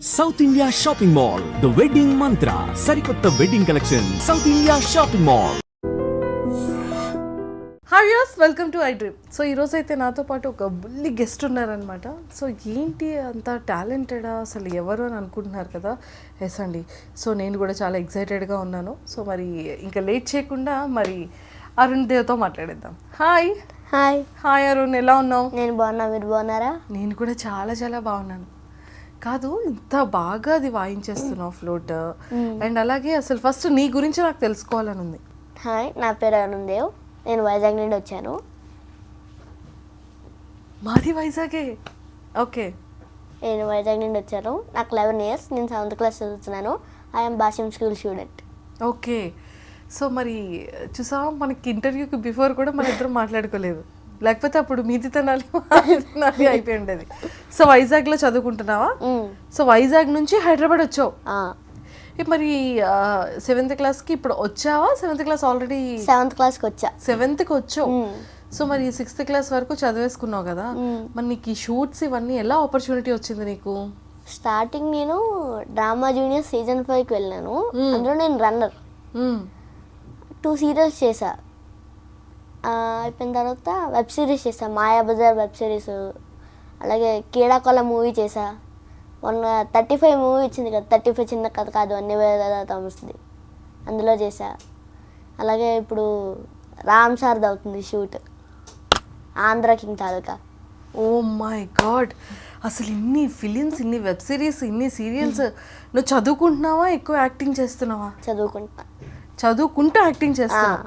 South India shopping mall the wedding మంత్ర సరికొత్త wedding collection south India shopping mall. Hi viewers, welcome to I dream. So ఈరోజు అయితే నాతో పాటు ఒక బుల్లి గెస్ట్ ఉన్నారనమాట. సో ఏంటి అంత టాలెంటెడా, అసలు ఎవరు అని అనుకుంటున్నారు కదా. ఎస్ అండి. సో నేను కూడా చాలా ఎక్సైటెడ్గా ఉన్నాను. సో మరి ఇంకా లేట్ చేయకుండా మరి అరుణ్ దేవ్తో మాట్లాడేద్దాం. హాయ్ హాయ్ హాయ్ అరుణ్, ఎలా ఉన్నావు? నేను బాగున్నా, మీరు బాగున్నారా? నేను కూడా చాలా చాలా బాగున్నాను. కాదు, ఇంత బాగా అది వాయించేస్తున్నావు ఫ్లూట్. అండ్ అలాగే అసలు ఫస్ట్ నీ గురించి నాకు తెలుసుకోవాలని ఉంది. హాయ్, నా పేరు అరుణ్ దేవ్. నేను వైజాగ్ నుండి వచ్చాను. మాది వైజాగే. ఓకే. నేను వైజాగ్ నుండి వచ్చాను. నాకు 11 years. నేను 7th క్లాస్ చదువుతున్నాను. I'm Bhashyam school student. Okay. So మరి చూసావా, మనకి ఇంటర్వ్యూకి బిఫోర్ కూడా మన ఇద్దరం మాట్లాడుకోలేదు, లేకపోతే అప్పుడు మీది తినాలి అయిపోయి ఉండేది. సో వైజాగ్లో చదువుకుంటున్నావా? సో వైజాగ్ నుంచి హైదరాబాద్ వచ్చావు. మరి 7th క్లాస్కి ఇప్పుడు వచ్చావా? 7th క్లాస్ ఆల్రెడీ 7th క్లాస్కి వచ్చా. 7th వచ్చావు. సో మరి 6th క్లాస్ వరకు చదివేసుకున్నావు కదా. మరి నీకు ఈ షూట్స్ ఇవన్నీ ఎలా ఆపర్చునిటీ వచ్చింది నీకు? స్టార్టింగ్ నేను డ్రామా జూనియర్ సీజన్ 5కి వెళ్ళాను. అందులో నేను రన్నర్. 2 సీరియల్స్ చేశా. అయిపోయిన తర్వాత వెబ్ సిరీస్ చేశా, మాయాబజార్ వెబ్ సిరీస్. అలాగే కీడాకొల మూవీ చేశా. మొన్న 35 మూవీ వచ్చింది కదా, 35 చిన్న కథ కాదు అన్ని వేద తమస్తుంది, అందులో చేశా. అలాగే ఇప్పుడు రామ్ సార్ది అవుతుంది shoot, Andhra king Taluka. Oh my god, అసలు ఇన్ని ఫిలిమ్స్, ఇన్ని వెబ్ సిరీస్, ఇన్ని సీరియల్స్. నువ్వు చదువుకుంటున్నావా, ఎక్కువ యాక్టింగ్ చేస్తున్నావా? చదువుకుంటూ యాక్టింగ్ చేస్తున్నావా?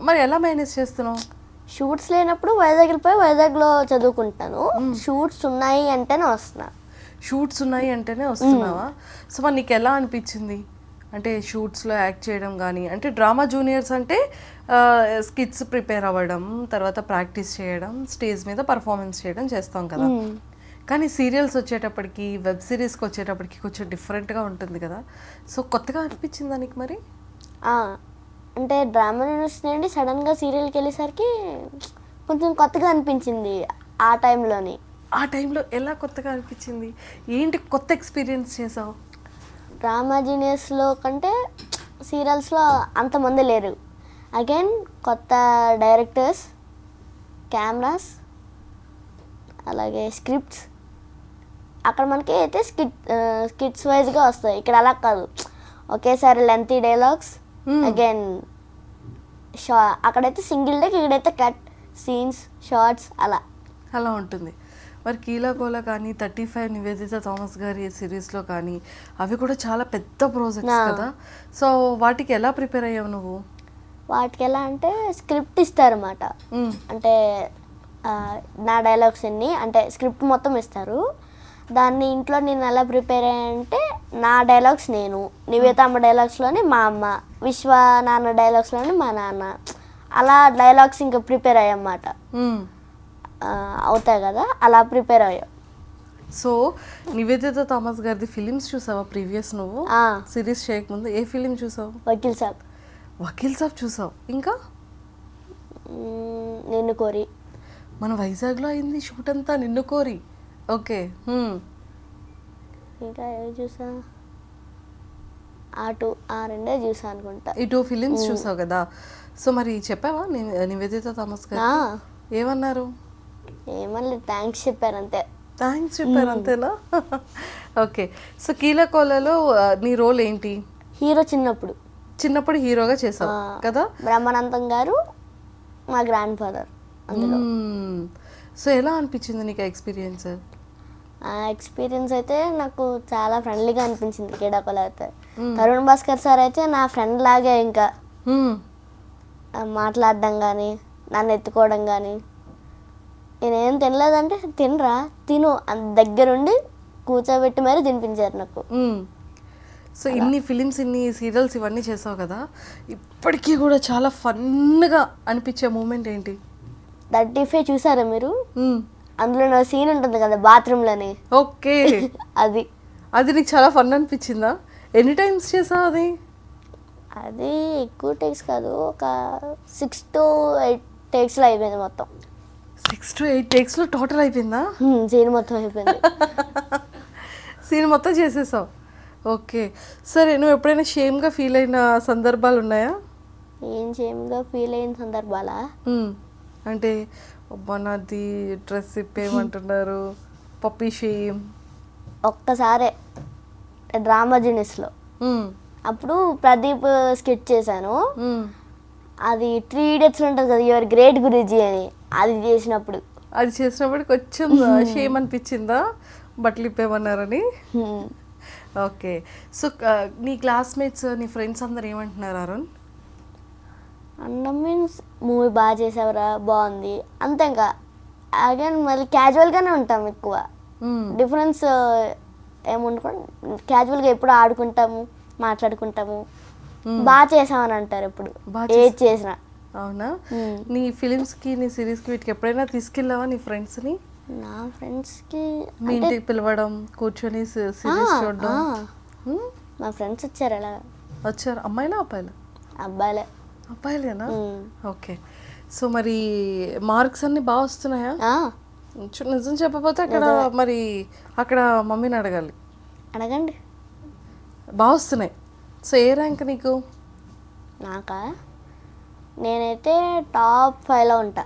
మరి ఎలా మేనేజ్ చేస్తున్నావు? షూట్స్ లేనప్పుడు వైజాగ్ వెళ్ళిపోయి వైజాగ్లో చదువుకుంటాను. షూట్స్ ఉన్నాయి అంటేనే వస్తున్నా. షూట్స్ ఉన్నాయి అంటేనే వస్తున్నావా? సో మరి నీకు ఎలా అనిపించింది అంటే షూట్స్లో యాక్ట్ చేయడం కానీ? అంటే డ్రామా జూనియర్స్ అంటే స్కిట్స్ ప్రిపేర్ అవ్వడం, తర్వాత ప్రాక్టీస్ చేయడం, స్టేజ్ మీద పర్ఫార్మెన్స్ చేయడం చేస్తాం కదా. కానీ సీరియల్స్ వచ్చేటప్పటికి, వెబ్ సిరీస్కి వచ్చేటప్పటికి కొంచెం డిఫరెంట్గా ఉంటుంది కదా. సో కొత్తగా అనిపించిందా నీకు మరి? అంటే డ్రామా యూనివర్సిటీ నుండి సడన్గా సీరియల్కి వెళ్ళేసరికి కొంచెం కొత్తగా అనిపించింది ఆ టైంలోని. ఆ టైంలో ఎలా కొత్తగా అనిపించింది? ఏంటి కొత్త ఎక్స్పీరియన్స్ చేసావు? డ్రామా జూనియర్స్లో కంటే సీరియల్స్లో అంతమంది లేరు. అగైన్ కొత్త డైరెక్టర్స్, కెమెరాస్, అలాగే స్క్రిప్ట్స్. అక్కడ మనకి అయితే స్కిట్స్ వైజ్గా వస్తాయి. ఇక్కడ అలా కాదు, ఒకేసారి లెంతీ డైలాగ్స్. అగైన్ అక్కడైతే సింగిల్ టేక్, ఇక్కడైతే కట్ సీన్స్, షార్ట్స్ అలా ఉంటుంది. మరి కీలాకోల కానీ, 35 నివేదిత థామస్ గారి సిరీస్లో కానీ, అవి కూడా చాలా పెద్ద ప్రాజెక్ట్స్ కదా. సో వాటికి ఎలా ప్రిపేర్ అయ్యావు నువ్వు? వాటికి ఎలా అంటే స్క్రిప్ట్ ఇస్తారన్నమాట. అంటే నా డైలాగ్స్ అన్ని, అంటే స్క్రిప్ట్ మొత్తం ఇస్తారు. దాన్ని ఇంట్లో నేను ఎలా ప్రిపేర్ అయ్యానంటే, నా డైలాగ్స్ నేను, నివేత అమ్మ డైలాగ్స్లోని మా అమ్మ, విశ్వ నాన్న డైలాగ్స్లోని మా నాన్న, అలా డైలాగ్స్ ఇంకా ప్రిపేర్ అయ్యన్నమాట. అవుతాయి కదా, అలా ప్రిపేర్ అయ్యాం. సో నివేదిత థామస్ గారిది ఫిలిమ్స్ చూసావా ప్రీవియస్? నువ్వు సిరీస్ చేయకముందు ఏ ఫిలిం చూసావు? వకీల్ సాబ్ చూసావు. ఇంకా నిన్ను కోరి. మన వైజాగ్లో అయింది షూట్ అంతా నిన్ను కోరి. ఓకే. ఇంకా ఏవి చూసా? ఆ రెండే చూసా అనుకుంటా. ఈ 2 ఫిలిమ్స్ చూసావు కదా. సో మరి చెప్పావా నివేదిత థామస్ గారు ఏమన్నారు? ఏమన్నా థ్యాంక్స్ చెప్పారు అంతే. థ్యాంక్స్ చెప్పారు అంతేనా? ఓకే. సో కీలకోలలో నీ రోల్ ఏంటి? హీరో. చిన్నప్పుడు హీరోగా చేసావు కదా. బ్రహ్మానందం గారు మా గ్రాండ్ ఫాదర్. సో ఎలా అనిపించింది నీకు ఎక్స్పీరియన్స్? ఆ ఎక్స్పీరియన్స్ అయితే నాకు చాలా ఫ్రెండ్లీగా అనిపించింది. కీడాకోల అయితే తరుణ్ భాస్కర్ సార్ అయితే నా ఫ్రెండ్ లాగే, ఇంకా మాట్లాడడం కానీ, నన్ను ఎత్తుకోవడం కానీ. నేనేం తినలేదంటే తినరా తిను దగ్గరుండి కూర్చోబెట్టి మరీ తినిపించారు నాకు. సో ఇన్ని ఫిలిమ్స్, ఇన్ని సీరియల్స్ ఇవన్నీ చేసావు కదా, ఇప్పటికీ కూడా చాలా ఫన్గా అనిపించే మూమెంట్ ఏంటి? 35 చూసారా మీరు? అందులో నా సీన్ ఉంటుంది కదా బాత్రూంలోని. ఓకే. అది నీకు చాలా ఫన్ అనిపించిందా? ఎన్ని టైమ్స్ చేసావు అది? అది ఎక్కువ టేక్స్ కాదు, ఒక 6 to 8 టేక్స్లో అయిపోయింది మొత్తం. 6 to 8 టేక్స్లో టోటల్ అయిపోయిందా? సీన్ మొత్తం అయిపోయింది. సీన్ మొత్తం చేసేసావు. ఓకే, సరే నువ్వు ఎప్పుడైనా షేమ్గా ఫీల్ అయిన సందర్భాలు ఉన్నాయా? ఏం షేమ్గా ఫీల్ అయిన సందర్భాలా? అంటే అబ్బా నాది డ్రెస్ ఇప్పేయమంటున్నారు, పప్పీ షేమ్. ఒక్కసారే డ్రామా జూనియర్స్లో అప్పుడు ప్రదీప్ స్కిట్ చేశాను. అది 3 Idiots ఉంటుంది కదా, యువర్ గ్రేట్ గురూజీ అని, అది చేసినప్పుడు కొంచెం షేమ్ అనిపించిందా బట్టలు ఇప్పేమన్నారని? ఓకే, సో నీ క్లాస్మేట్స్ నీ ఫ్రెండ్స్ అందరు ఏమంటున్నారు అరుణ్? అన్నం మీన్స్ మూవీ బాగా చేసావురా, బాగుంది అంతే. ఇంకా అగైన్ మళ్ళీ క్యాజువల్గానే ఉంటాం ఎక్కువ. డిఫరెన్స్ ఏముండకుండా క్యాజువల్గా ఎప్పుడు ఆడుకుంటాము, మాట్లాడుకుంటాము. బాగా చేసామని అంటారు ఎప్పుడు, ఏది చేసినా. అవునా? నీ ఫిలిమ్స్కి నీ సిరీస్కి వీటికి ఎప్పుడైనా తీసుకెళ్ళావా నీ ఫ్రెండ్స్ని? నా ఫ్రెండ్స్కి మీ ఇంటికి పిలవడం, కూర్చొని సిరీస్ చూడడం? మా ఫ్రెండ్స్ వచ్చారు. ఎలా వచ్చారు? అమ్మాయిలా అబ్బాయిలా? అబ్బాయిలే. అబ్బాయిలేనా? ఓకే, సో మరి మార్క్స్ అన్ని బాగా వస్తున్నాయా? నిజం చెప్పకపోతే అక్కడ మరి అక్కడ మమ్మీని అడగాలి. అడగండి. బాగా వస్తున్నాయి. సో ఏ ర్యాంక్ నీకు? నాకా? నేనైతే టాప్ 5లో ఉంటా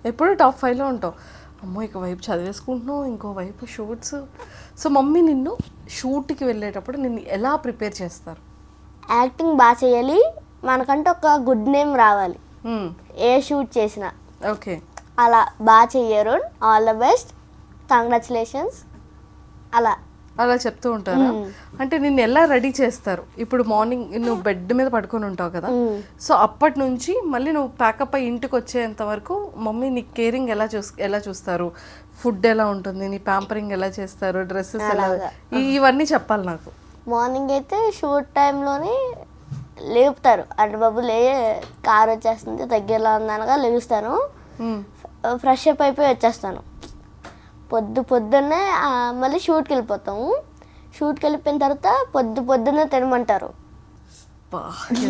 ఎప్పుడు టాప్ 5లో ఉంటావు? అమ్మో, ఇక వైపు చదివేసుకుంటున్నావు, ఇంకో వైపు షూట్స్. సో మమ్మీ నిన్ను షూట్కి వెళ్ళేటప్పుడు నిన్ను ఎలా ప్రిపేర్ చేస్తారు? యాక్టింగ్ బాగా చేయాలి, మనకంటే ఒక గుడ్ నేమ్ రావాలి ఏ షూట్ చేసినా. ఓకే, అలా బాగా చెయ్యరు, ఆల్ ద బెస్ట్, కంగ్రాచులేషన్స్ అలా చెప్తూ ఉంటారా? అంటే నిన్ను ఎలా రెడీ చేస్తారు? ఇప్పుడు మార్నింగ్ నువ్వు బెడ్ మీద పడుకొని ఉంటావు కదా, సో అప్పటి నుంచి మళ్ళీ నువ్వు ప్యాకప్ అయ్యి ఇంటికి వచ్చేంత వరకు మమ్మీ నీ కేరింగ్ ఎలా చూస్తారు? ఫుడ్ ఎలా ఉంటుంది, నీ ప్యాంపరింగ్ ఎలా చేస్తారు, డ్రెస్సెస్ ఎలా, ఇవన్నీ చెప్పాలి నాకు. మార్నింగ్ అయితే షూట్ టైంలోనే లేపుతారు, అంటే బాబు కార్ వచ్చేస్తుంది దగ్గరలో ఉందనగా లేస్తాను, ఫ్రెష్ అప్ అయిపోయి వచ్చేస్తాను. పొద్దున్నే మళ్ళీ షూట్కి వెళ్ళిపోతాము. షూట్కి వెళ్ళిపోయిన తర్వాత పొద్దున్నే తినమంటారు.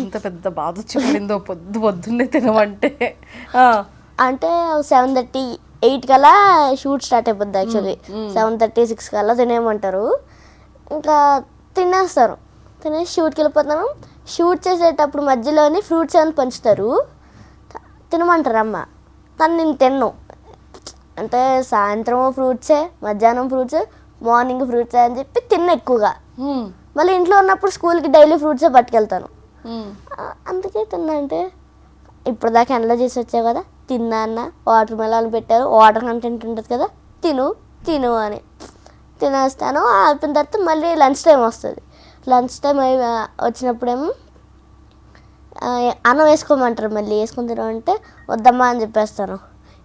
ఎంత పెద్ద బాధ వచ్చిందో పొద్దున్నే తినమంటే. అంటే 7:30, 8 కల్లా షూట్ స్టార్ట్ అయిపోద్ది. యాక్చువల్లీ 7:30, 6 కల్లా తినేయమంటారు. ఇంకా తినేస్తారు. తినేసి షూట్కి వెళ్ళిపోతాను. షూట్ చేసేటప్పుడు మధ్యలోని ఫ్రూట్స్ ఏమైనా పంచుతారు, తినమంటారు అమ్మ. కానీ నేను తిన్ను. అంటే సాయంత్రం ఫ్రూట్సే, మధ్యాహ్నం ఫ్రూట్స్, మార్నింగ్ ఫ్రూట్స్ అని చెప్పి ఎక్కువగా. మళ్ళీ ఇంట్లో ఉన్నప్పుడు స్కూల్కి డైలీ ఫ్రూట్సే పట్టుకెళ్తాను. అందుకే తిన్నా. అంటే ఇప్పుడు దాకా ఎండలో చేసి వచ్చావు కదా, తిన్నా అన్న, వాటర్ మెలాన్ పెట్టారు, వాటర్ కంటెంట్ ఉంటుంది కదా, తిను అని తినేస్తాను. అయిపోయిన తర్వాత మళ్ళీ లంచ్ టైం వస్తుంది. లంచ్ టైం వచ్చినప్పుడేమో అన్నం వేసుకోమంటారు. మళ్ళీ వేసుకుని తినమంటే వద్దమ్మా అని చెప్పేస్తాను.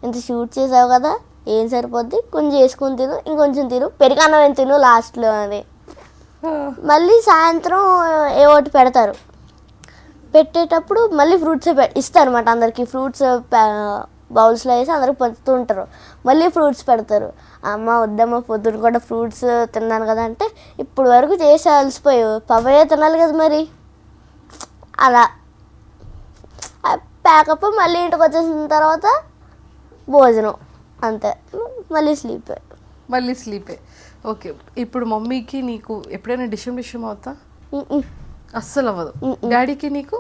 ఇంత షూట్ చేసావు కదా, ఏం సరిపోద్ది, కొంచెం వేసుకుని తిను, ఇంకొంచెం తిను, పెరుగు అన్నం ఏం తిను లాస్ట్లో అని. మళ్ళీ సాయంత్రం ఒకటి పెడతారు. పెట్టేటప్పుడు మళ్ళీ ఫ్రూట్స్ ఇస్తారు అన్నమాట అందరికి. ఫ్రూట్స్ బౌల్స్లో వేసి అందరికి పంచుతూ ఉంటారు. మళ్ళీ ఫ్రూట్స్ పెడతారు. అమ్మ వద్దమ్మ, పొద్దున కూడా ఫ్రూట్స్ తిన్నాను కదా అంటే, ఇప్పుడు వరకు చేసి అలసిపోయావు, పవయ్యే తినాలి కదా మరి. అలా ప్యాకప్. మళ్ళీ ఇంటికి వచ్చేసిన తర్వాత భోజనం, అంతే. మళ్ళీ స్లీపే. ఓకే, ఇప్పుడు మమ్మీకి నీకు ఎప్పుడైనా డిషం అవుతా? అస్సలు అవ్వదు. డాడీకి నీకు?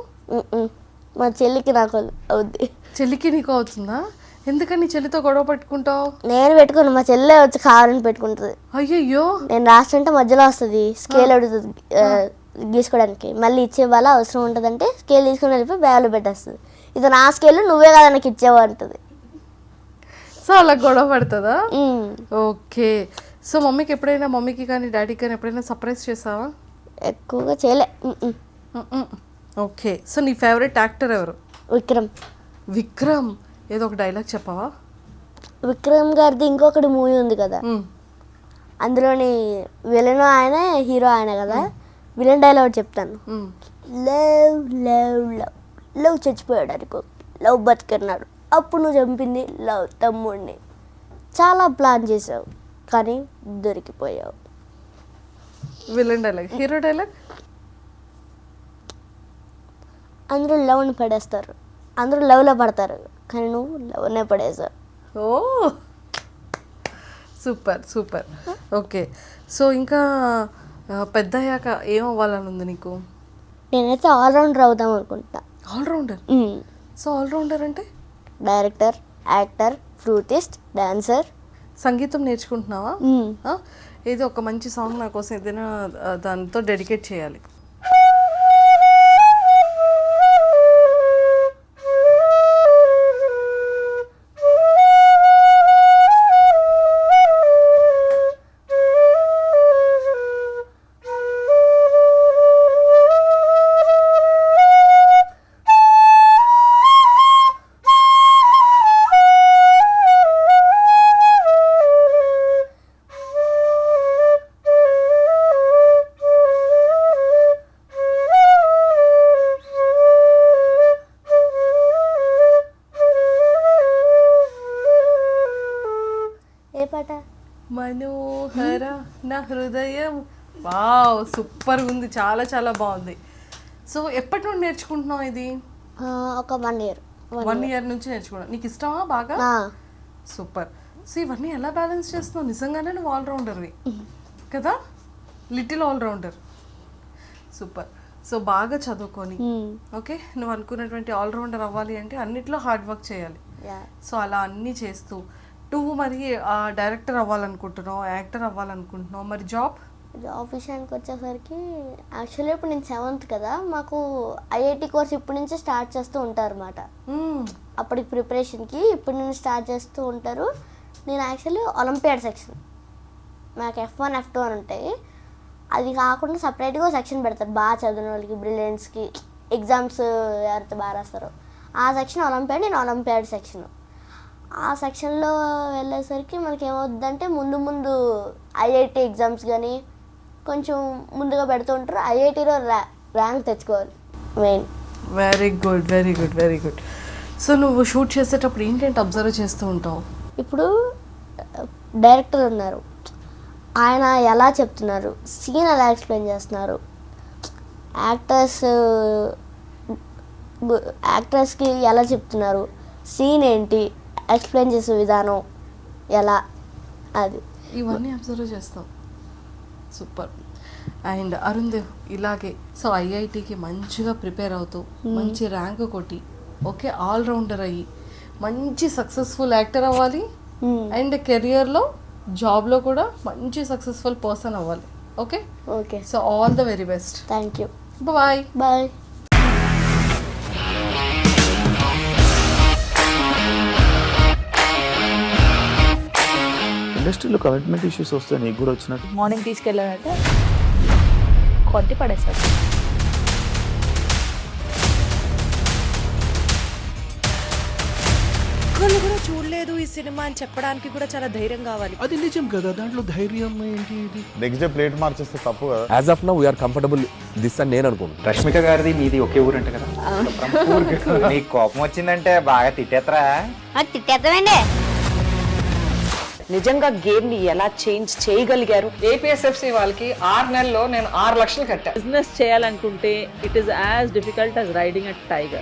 మా చెల్లికి నాకు అవుద్ది. చెల్లికి నీకు అవుతుందా? ఎందుకని చెల్లితో గొడవ పెట్టుకుంటావు? నేను పెట్టుకుని, మా చెల్లె వచ్చి కావాలని పెట్టుకుంటుంది. అయ్యయ్యో. నేను రాస్తుంటే మధ్యలో వస్తుంది, స్కేల్ అడుగుతుంది గీసుకోవడానికి. మళ్ళీ ఇచ్చే వాళ్ళ అవసరం ఉంటుందంటే స్కేల్ తీసుకుని వెళ్ళిపోయి బ్యాగ్లో పెట్టేస్తుంది. ఇది నా స్కేల్, నువ్వే కదా నాకు ఇచ్చేవా అంటుంది. సో అలా గొడవ పడుతుందా? ఓకే, సో మమ్మీకి కానీ డాడీకి కానీ ఎప్పుడైనా సర్ప్రైజ్ చేసావా? ఎక్కువగా చేయలే. ఓకే, సో నీ ఫేవరెట్ యాక్టర్ ఎవరు? విక్రమ్. ఏదో ఒక డైలాగ్ చెప్పవా? విక్రమ్ గారిది ఇంకొకటి మూవీ ఉంది కదా, అందులోని విలన్ ఆయనే, హీరో ఆయన కదా. విలన్ డైలాగ్ చెప్తాను. లవ్ లవ్ లవ్ లవ్ చచ్చిపోయాడు అనుకో, లవ్ బతికినాడు, అప్పుడు నువ్వు చంపింది లవ్ తమ్ముడిని. చాలా ప్లాన్ చేసావు కానీ దొరికిపోయావు. Villain dialogue. Hero dialogue? అందరూ లవ్ని పడేస్తారు, అందరూ లవ్లో పడతారు, కానీ నువ్వు లవ్నే పడేసావు. Oh, super super. Okay, so ఇంకా పెద్ద అయ్యాక ఏం అవ్వాలని ఉంది నీకు? నేనైతే ఆల్రౌండర్ అవుదాం అనుకుంటా. ఆల్రౌండర్. సో ఆల్రౌండర్ అంటే డైరెక్టర్, యాక్టర్, ఫ్లూటిస్ట్, డాన్సర్. సంగీతం నేర్చుకుంటున్నావా? ఏదో ఒక మంచి సాంగ్ నా కోసం ఏదైనా దాంతో డెడికేట్ చేయాలి. ఏ పాట? మనోహర నా హృదయం. వావ్, సూపర్ ఉంది, చాలా చాలా బాగుంది. సో ఎప్పటి నుండి నేర్చుకుంటున్నావు ఇది? ఒక 1 year. 1 year నుంచి నేర్చుకున్నావు. నీకు ఇష్టమా బాగా? సూపర్. సో ఇవన్నీ ఎలా బ్యాలెన్స్ చేస్తున్నావు? నిజంగానే నువ్వు ఆల్రౌండర్వి కదా, లిటిల్ ఆల్రౌండర్. సూపర్. సో బాగా చదువుకొని ఓకే, నువ్వు అనుకున్నటువంటి ఆల్రౌండర్ అవ్వాలి అంటే అన్నిట్లో హార్డ్ వర్క్ చేయాలి. సో అలా అన్నీ చేస్తూ నువ్వు మరి డైరెక్టర్ అవ్వాలనుకుంటున్నావు, యాక్టర్ అవ్వాలనుకుంటున్నావు, మరి జాబ్ విషయానికి వచ్చేసరికి యాక్చువల్లీ ఇప్పుడు నేను 7th కదా, మాకు ఐఐటి కోర్స్ ఇప్పటి నుంచే స్టార్ట్ చేస్తూ ఉంటారు అన్నమాట. అప్పటికి ప్రిపరేషన్కి ఇప్పుడు నేను స్టార్ట్ చేస్తూ ఉంటారు. నేను యాక్చువల్లీ ఒలింపియాడ్ సెక్షన్, మాకు F1 F2 అని ఉంటాయి. అది కాకుండా సపరేట్గా సెక్షన్ పెడతారు బాగా చదివిన వాళ్ళకి, బ్రిలియన్స్కి, ఎగ్జామ్స్ ఎవరైతే బాగా రాస్తారో ఆ సెక్షన్ ఒలింపియాడ్. నేను ఒలింపియాడ్ సెక్షన్. ఆ సెక్షన్లో వెళ్ళేసరికి మనకి ఏమవుతుందంటే ముందు ముందు ఐఐటి ఎగ్జామ్స్ కానీ కొంచెం ముందుగా పెడుతూ ఉంటారు. ఐఐటీలో ర్యాంక్ తెచ్చుకోవాలి main. Very good, very good, very good. So నువ్వు షూట్ చేసేటప్పుడు ఏంటంటే అబ్జర్వ్ చేస్తూ ఉంటావు? ఇప్పుడు డైరెక్టర్ ఉన్నారు, ఆయన ఎలా చెప్తున్నారు, సీన్ ఎలా ఎక్స్ప్లెయిన్ చేస్తున్నారు, యాక్టర్స్కి ఎలా చెప్తున్నారు, సీన్ ఏంటి, ఎక్స్ప్లెయిన్ చేసే విధానం ఎలా, అది ఇవన్నీ అబ్జర్వ్ చేస్తాం. సూపర్. అండ్ అరుణ్దేవ్ ఇలాగే సో ఐఐటికి మంచిగా ప్రిపేర్ అవుతూ మంచి ర్యాంక్ కొట్టి ఓకే ఆల్రౌండర్ అయ్యి మంచి సక్సెస్ఫుల్ యాక్టర్ అవ్వాలి. అండ్ కెరియర్లో జాబ్లో కూడా మంచి సక్సెస్ఫుల్ పర్సన్ అవ్వాలి. Okay okay. So all the very best. Thank you. Bye bye. ఇండస్ట్రీలో కమిట్మెంట్ ఇష్యూస్ వస్తే నీకు కూడా వచ్చినట్టు? మార్నింగ్ తీసుకెళ్ళానంటే కొట్టి పడేస్తాడు. ఒక్కళ్ళు కూడా చూడలేదు ఈ సినిమా అని చెప్పడానికి కూడా చాలా ధైర్యం కావాలి. అది నిజం కదా, దాంట్లో ధైర్యం ఏంటి? ఇది నెక్స్ట్ డే ప్లేట్ మార్చేస్తే తప్పు కదా. As of now we are comfortable this అని నేను అనుకుంటున్నాను. రష్మిక గారిది మీది ఒకే ఊరంట కదా? నీకు కోపం వచ్చిందంటే బాగా తిట్టేత్తరా? తిట్టేద్దామండి. నిజంగా గేమ్ ని ఎలా చేంజ్ చేయగలిగారు? ఏపీఎస్ఎఫ్సి వాళ్ళకి 6 నెలల్లో నేను 6 లక్షలు కట్టా. బిజినెస్ చేయాలనుకుంటే it is as difficult as riding a tiger.